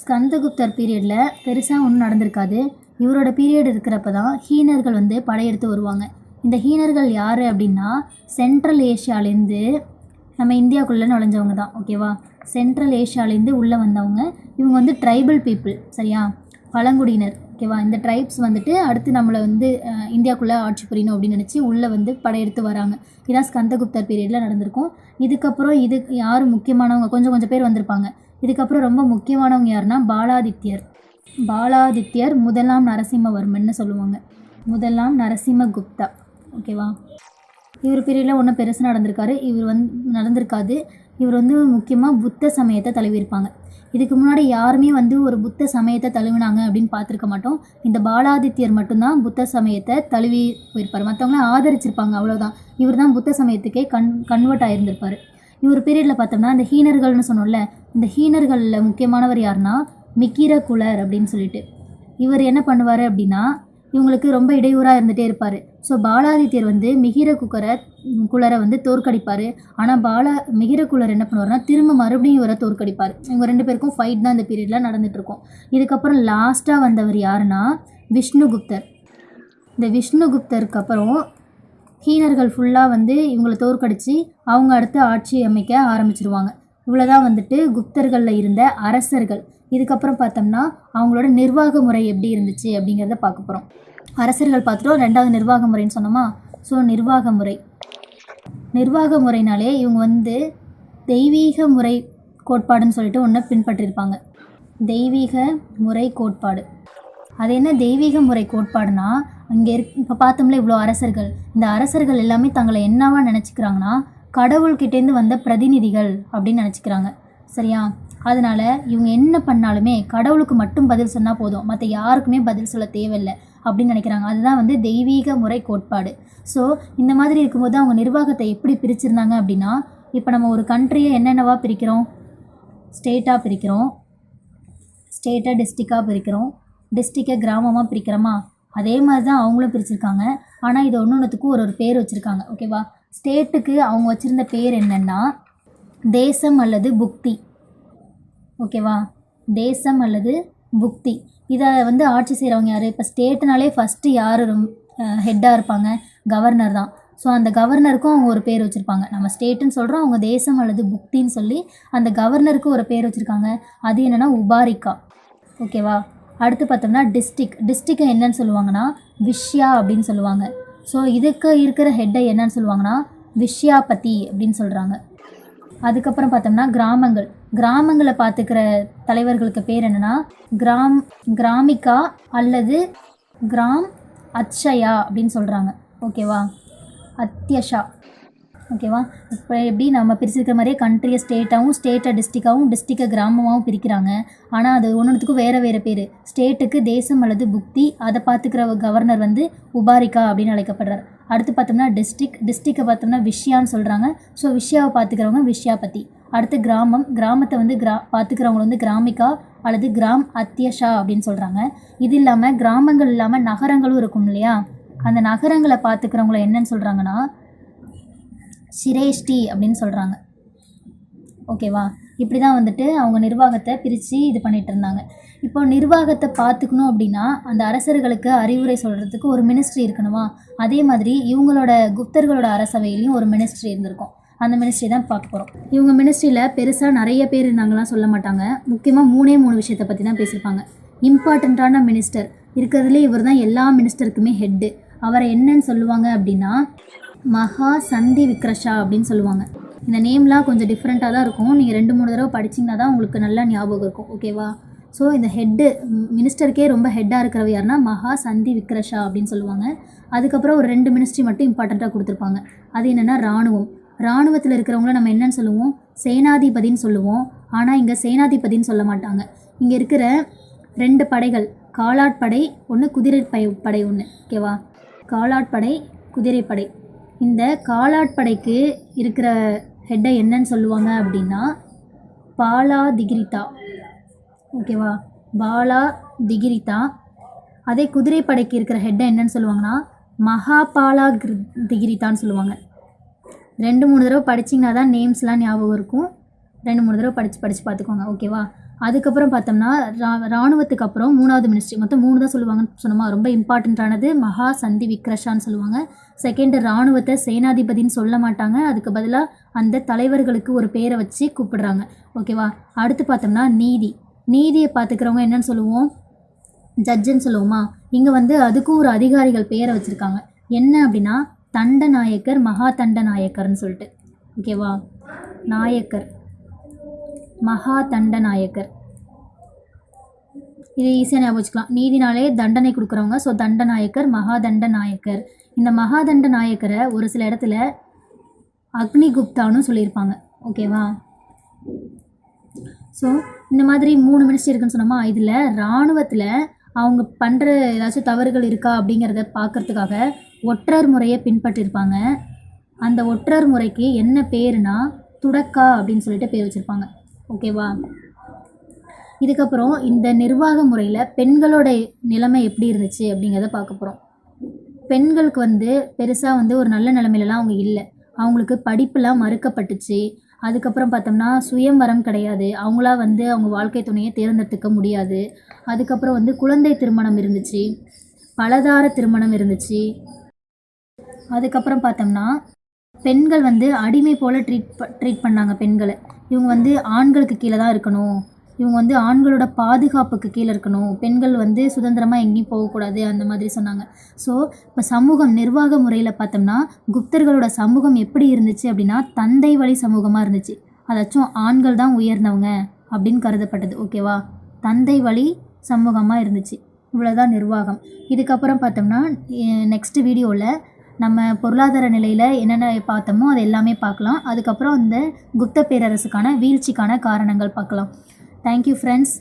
ஸ்கந்தகுப்தர் பீரியடில் பெருசாக ஒன்றும் நடந்திருக்காது. இவரோட பீரியட் இருக்கிறப்ப தான் ஹீனர்கள் வந்து படையெடுத்து வருவாங்க. இந்த ஹீனர்கள் யார் அப்படின்னா சென்ட்ரல் ஏஷியாலேருந்து நம்ம இந்தியாவுக்குள்ளே நுழைஞ்சவங்க தான். ஓகேவா? சென்ட்ரல் ஏஷியாலேருந்து உள்ளே வந்தவங்க. இவங்க வந்து ட்ரைபல் பீப்புள், சரியா? பழங்குடியினர். ஓகேவா? இந்த ட்ரைப்ஸ் வந்துட்டு அடுத்து நம்மளை வந்து இந்தியாவுக்குள்ளே ஆட்சி புரியணும் அப்படின்னு நினச்சி உள்ளே வந்து படையெடுத்து வராங்க. இதான் ஸ்கந்தகுப்தர் பீரியடில் நடந்திருக்கும். இதுக்கப்புறம் இது யார் முக்கியமானவங்க, கொஞ்சம் பேர் வந்திருப்பாங்க. இதுக்கப்புறம் ரொம்ப முக்கியமானவங்க யாருன்னா பாலாதித்யர் முதலாம் நரசிம்மவர்மன்னு சொல்லுவாங்க. முதலாம் நரசிம்மகுப்தா. ஓகேவா? இவர் பீரியடில் ஒன்றும் பெருசாக நடந்திருக்காது. இவர் வந்து முக்கியமாக புத்த சமயத்தை தழுவியிருப்பாங்க. இதுக்கு முன்னாடி யாருமே வந்து ஒரு புத்த சமயத்தை தழுவினாங்க அப்படின்னு பார்த்துருக்க மாட்டோம். இந்த பாலாதித்யர் மட்டும்தான் புத்த சமயத்தை தழுவி போயிருப்பார். மற்றவங்களாம் ஆதரிச்சிருப்பாங்க, அவ்வளோதான். இவர் தான் புத்த சமயத்துக்கே கன்வெர்ட் ஆகியிருந்திருப்பார். இவர் பீரியடில் பார்த்தோம்னா இந்த ஹீனர்கள்னு சொன்னோம்ல, இந்த ஹீனர்களில் முக்கியமானவர் யாருன்னா மிகிரகுலர் அப்படின்னு சொல்லிட்டு. இவர் என்ன பண்ணுவார் அப்படின்னா இவங்களுக்கு ரொம்ப இடையூறாக இருந்துகிட்டே இருப்பார். ஸோ பாலாதித்யர் வந்து மிகிரகுலரை வந்து தோற்கடிப்பார். ஆனால் மிகிரகுலர் என்ன பண்ணுவார்னா திரும்ப மறுபடியும் இவரை தோற்கடிப்பார். இவங்க 2 பேருக்கும் ஃபைட் தான் இந்த பீரியடில் நடந்துகிட்ருக்கும். இதுக்கப்புறம் லாஸ்ட்டாக வந்தவர் யாருன்னா விஷ்ணுகுப்தர். இந்த விஷ்ணுகுப்தருக்கு அப்புறம் ஹீனர்கள் ஃபுல்லாக வந்து இவங்களை தோற்கடித்து அவங்க அடுத்து ஆட்சி அமைக்க ஆரம்பிச்சிருவாங்க. இவ்வளோதான் வந்துட்டு குப்தர்களில் இருந்த அரசர்கள். இதுக்கப்புறம் பார்த்தோம்னா அவங்களோட நிர்வாக முறை எப்படி இருந்துச்சு அப்படிங்கிறத பார்க்க போகிறோம். அரசர்கள் பார்த்துட்டோம். 2வது நிர்வாக முறைன்னு சொன்னோமா? ஸோ நிர்வாக முறைனாலே இவங்க வந்து தெய்வீக முறை கோட்பாடுன்னு சொல்லிட்டு ஒன்று பின்பற்றியிருப்பாங்க. தெய்வீக முறை கோட்பாடு. அது என்ன தெய்வீக முறை கோட்பாடுனா, அங்கே இப்போ பார்த்தோம்ல இவ்வளோ அரசர்கள், இந்த அரசர்கள் எல்லாமே தங்களை என்னவா நினச்சிக்கிறாங்கன்னா கடவுள்கிட்டேருந்து வந்த பிரதிநிதிகள் அப்படின்னு நினச்சிக்கிறாங்க, சரியா? அதனால் இவங்க என்ன பண்ணாலுமே கடவுளுக்கு மட்டும் பதில் சொன்னால் போதும், மற்ற யாருக்குமே பதில் சொல்ல தேவையில்லை அப்படின்னு நினைக்கிறாங்க. அதுதான் வந்து தெய்வீக முறை கோட்பாடு. ஸோ இந்த மாதிரி இருக்கும்போது அவங்க நிர்வாகத்தை எப்படி பிரிச்சிருந்தாங்க அப்படின்னா, இப்போ நம்ம ஒரு கண்ட்ரியை என்னென்னவா பிரிக்கிறோம்? ஸ்டேட்டாக பிரிக்கிறோம், ஸ்டேட்டை டிஸ்ட்ரிக்டாக பிரிக்கிறோம், டிஸ்ட்ரிக்டை கிராமமாக பிரிக்கிறோமா? அதே மாதிரி தான் அவங்களும் பிரிச்சிருக்காங்க. ஆனால் இது ஒன்றுத்துக்கும் ஒரு பேர் வச்சுருக்காங்க. ஓகேவா? ஸ்டேட்டுக்கு அவங்க வச்சுருந்த பேர் என்னென்னா தேசம் அல்லது புக்தி. ஓகேவா? தேசம் அல்லது புக்தி. இதை வந்து ஆட்சி செய்கிறவங்க யார்? இப்போ ஸ்டேட்டுனாலே ஃபஸ்ட்டு யார் ஹெட்டாக இருப்பாங்க? கவர்னர் தான். ஸோ அந்த கவர்னருக்கும் அவங்க ஒரு பேர் வச்சுருப்பாங்க. நம்ம ஸ்டேட்டுன்னு சொல்கிறோம், அவங்க தேசம் அல்லது புக்தின்னு சொல்லி அந்த கவர்னருக்கு ஒரு பேர் வச்சுருக்காங்க. அது என்னென்னா உபாரிக்கா. ஓகேவா? அடுத்து பார்த்தோம்னா டிஸ்ட்ரிக்டை என்னன்னு சொல்லுவாங்கன்னா விஷ்யா அப்படின்னு சொல்லுவாங்க. ஸோ இதுக்கு இருக்கிற ஹெட்டை என்னன்னு சொல்லுவாங்கன்னா விஷ்யாபதி அப்படின்னு சொல்கிறாங்க. அதுக்கப்புறம் பார்த்தோம்னா கிராமங்களை பார்த்துக்கிற தலைவர்களுக்கு பேர் என்னென்னா கிராமிகா அல்லது கிராம் அத்ஷயா அப்படின்னு சொல்கிறாங்க. ஓகேவா? அத்தியஷா. ஓகேவா? இப்போ எப்படி நம்ம பிரிச்சிருக்கிற மாதிரியே கண்ட்ரியை ஸ்டேட்டை டிஸ்ட்ரிக்டாகவும் டிஸ்ட்ரிக்டை கிராமமாகவும் பிரிக்கிறாங்க. ஆனால் அது ஒன்றுத்துக்கும் வேறு பேர். ஸ்டேட்டுக்கு தேசம் அல்லது புக்தி, அதை பார்த்துக்கிற கவர்னர் வந்து உபாரிக்கா அப்படின்னு அழைக்கப்படுறார். அடுத்து பார்த்தோம்னா டிஸ்ட்ரிக்டை பார்த்தோம்னா விஷ்யான்னு சொல்கிறாங்க. ஸோ விஷ்யாவை பார்த்துக்கிறவங்க விஷ்யாபதி. அடுத்து கிராமத்தை வந்து பார்த்துக்கிறவங்க வந்து கிராமிகா அல்லது கிராம் அத்தியஷா அப்படின்னு சொல்கிறாங்க. இது இல்லாமல் கிராமங்கள் இல்லாமல் நகரங்களும் இருக்கும் இல்லையா? அந்த நகரங்களை பார்த்துக்கிறவங்கள என்னன்னு சொல்கிறாங்கன்னா சிரேஷ்டி அப்படின்னு சொல்கிறாங்க. ஓகேவா? இப்படி தான் வந்துட்டு அவங்க நிர்வாகத்தை பிரித்து இது பண்ணிகிட்டு இருந்தாங்க. இப்போ நிர்வாகத்தை பார்த்துக்கணும் அப்படின்னா அந்த அரசர்களுக்கு அறிவுரை சொல்கிறதுக்கு ஒரு மினிஸ்ட்ரி இருக்கணுமா? அதே மாதிரி இவங்களோட குப்தர்களோட அரசவையிலையும் ஒரு மினிஸ்ட்ரி இருந்திருக்கும். அந்த மினிஸ்ட்ரி தான் பார்க்க போகிறோம். இவங்க மினிஸ்ட்ரியில் பெருசாக நிறைய பேர் இருந்தாங்கலாம் சொல்ல மாட்டாங்க. முக்கியமாக 3 விஷயத்தை பற்றி தான் பேசியிருப்பாங்க. இம்பார்ட்டண்ட்டான மினிஸ்டர் இருக்கிறதுலே இவர் தான் எல்லா மினிஸ்டருக்குமே ஹெட்டு. அவரை என்னன்னு சொல்லுவாங்க அப்படின்னா மகா சந்தி விக்ரஷா அப்படின்னு சொல்லுவாங்க. இந்த நேம்லாம் கொஞ்சம் டிஃப்ரெண்ட்டாக தான் இருக்கும். நீங்கள் 2-3 தடவை படிச்சிங்கன்னா தான் உங்களுக்கு நல்லா ஞாபகம் இருக்கும். ஓகேவா? ஸோ இந்த மினிஸ்டருக்கே ரொம்ப ஹெட்டாக இருக்கிறவ யாருன்னா மகா சந்தி விக்ரஷா அப்படின்னு சொல்லுவாங்க. அதுக்கப்புறம் ஒரு 2 மினிஸ்ட்ரி மட்டும் இம்பார்ட்டண்ட்டாக கொடுத்துருப்பாங்க. அது என்னென்னா இராணுவத்தில் இருக்கிறவங்கள நம்ம என்னன்னு சொல்லுவோம்? சேனாதிபதின்னு சொல்லுவோம். ஆனால் இங்கே சேனாதிபதின்னு சொல்ல மாட்டாங்க. இங்கே இருக்கிற 2 படைகள், காலாட்படை ஒன்று, குதிரைப்படை ஒன்று. ஓகேவா? காலாட்படை, குதிரைப்படை. இந்த காலாட்படைக்கு இருக்கிற ஹெட்டை என்னன்னு சொல்லுவாங்க அப்படின்னா பாலாதிகிரிதா. ஓகேவா? பாலாதிகிரிதா. அதே குதிரைப்படைக்கு இருக்கிற ஹெட்டை என்னன்னு சொல்லுவாங்கன்னா மகாபாலாதிகிரிதான்னு சொல்லுவாங்க. 2-3 தடவை படிச்சிங்கன்னா தான் நேம்ஸ்லாம் ஞாபகம் இருக்கும். 2-3 தடவை படித்து பார்த்துக்கோங்க. ஓகேவா? அதுக்கப்புறம் பார்த்தோம்னா இராணுவத்துக்கு அப்புறம் 3வது மினிஸ்ட்ரி, மொத்தம் 3 தான் சொல்லுவாங்கன்னு சொன்னோமா. ரொம்ப இம்பார்ட்டண்ட்டானது மகா சந்தி விக்ரஷான்னு சொல்லுவாங்க. செகண்ட் இராணுவத்தை சேனாதிபதின்னு சொல்ல மாட்டாங்க, அதுக்கு பதிலாக அந்த தலைவர்களுக்கு ஒரு பேரை வச்சு கூப்பிடுறாங்க. ஓகேவா. அடுத்து பார்த்தோம்னா நீதியை பார்த்துக்கிறவங்க என்னன்னு சொல்லுவோம், ஜட்ஜுன்னு சொல்லுவோமா. இங்கே வந்து அதுக்கும் ஒரு அதிகாரிகள் பேரை வச்சுருக்காங்க. என்ன அப்படின்னா தண்டநாயக்கர், மகா தண்டநாயக்கர்னு சொல்லிட்டு. ஓகேவா. நாயக்கர், மகா தண்டநாயக்கர், இது ஈஸியாக ஞாபகம் வச்சுக்கலாம். நீதினாலே தண்டனை கொடுக்குறவங்க, ஸோ தண்டநாயக்கர், மகா தண்டநாயக்கர். இந்த மகா தண்டநாயக்கரை ஒரு சில இடத்துல அக்னிகுப்தான்னு சொல்லியிருப்பாங்க. ஓகேவா. ஸோ இந்த மாதிரி 3 மினிஸ்ட்ரி இருக்குன்னு சொன்னோமா. இதில் இராணுவத்தில் அவங்க பண்ணுற ஏதாச்சும் தவறுகள் இருக்கா அப்படிங்கிறத பார்க்குறதுக்காக ஒற்றர் முறையை பின்பற்றிருப்பாங்க. அந்த ஒற்றர் முறைக்கு என்ன பேருனா துடக்கா அப்படின்னு சொல்லிட்டு பேர் வச்சுருப்பாங்க. ஓகேவா. இதுக்கப்புறம் இந்த நிர்வாக முறையில் பெண்களோட நிலைமை எப்படி இருந்துச்சு அப்படிங்கிறத பார்க்க போகிறோம். பெண்களுக்கு வந்து பெருசாக வந்து ஒரு நல்ல நிலைமையிலலாம் அவங்க இல்லை. அவங்களுக்கு படிப்புலாம் மறுக்கப்பட்டுச்சு. அதுக்கப்புறம் பார்த்தோம்னா சுயம்வரம் கிடையாது. அவங்களா வந்து அவங்க வாழ்க்கை துணையை தேர்ந்தெடுத்துக்க முடியாது. அதுக்கப்புறம் வந்து குழந்தை திருமணம் இருந்துச்சு, பலதார திருமணம் இருந்துச்சு. அதுக்கப்புறம் பார்த்தோம்னா பெண்கள் வந்து அடிமை போல் ட்ரீட் பண்ணாங்க பெண்களை. இவங்க வந்து ஆண்களுக்கு கீழே தான் இருக்கணும், இவங்க வந்து ஆண்களோட பாதுகாப்புக்கு கீழே இருக்கணும், பெண்கள் வந்து சுதந்திரமாக எங்கேயும் போகக்கூடாது, அந்த மாதிரி சொன்னாங்க. ஸோ இப்போ சமூகம் நிர்வாக முறையில் பார்த்தோம்னா குப்தர்களோட சமூகம் எப்படி இருந்துச்சு அப்படின்னா தந்தை வழி சமூகமாக இருந்துச்சு. அதாச்சும் ஆண்கள் தான் உயர்ந்தவங்க அப்படின்னு கருதப்பட்டது. ஓகேவா. தந்தை வழி சமூகமாக இருந்துச்சு. இவ்வளோதான் நிர்வாகம். இதுக்கப்புறம் பார்த்தோம்னா நெக்ஸ்ட் வீடியோவில் நம்ம பொருளாதார நிலையில் என்னென்ன பார்த்தோமோ அது எல்லாமே பார்க்கலாம். அதுக்கப்புறம் இந்த குப்த பேரரசுக்கான வீழ்ச்சிக்கான காரணங்கள் பார்க்கலாம். Thank you friends.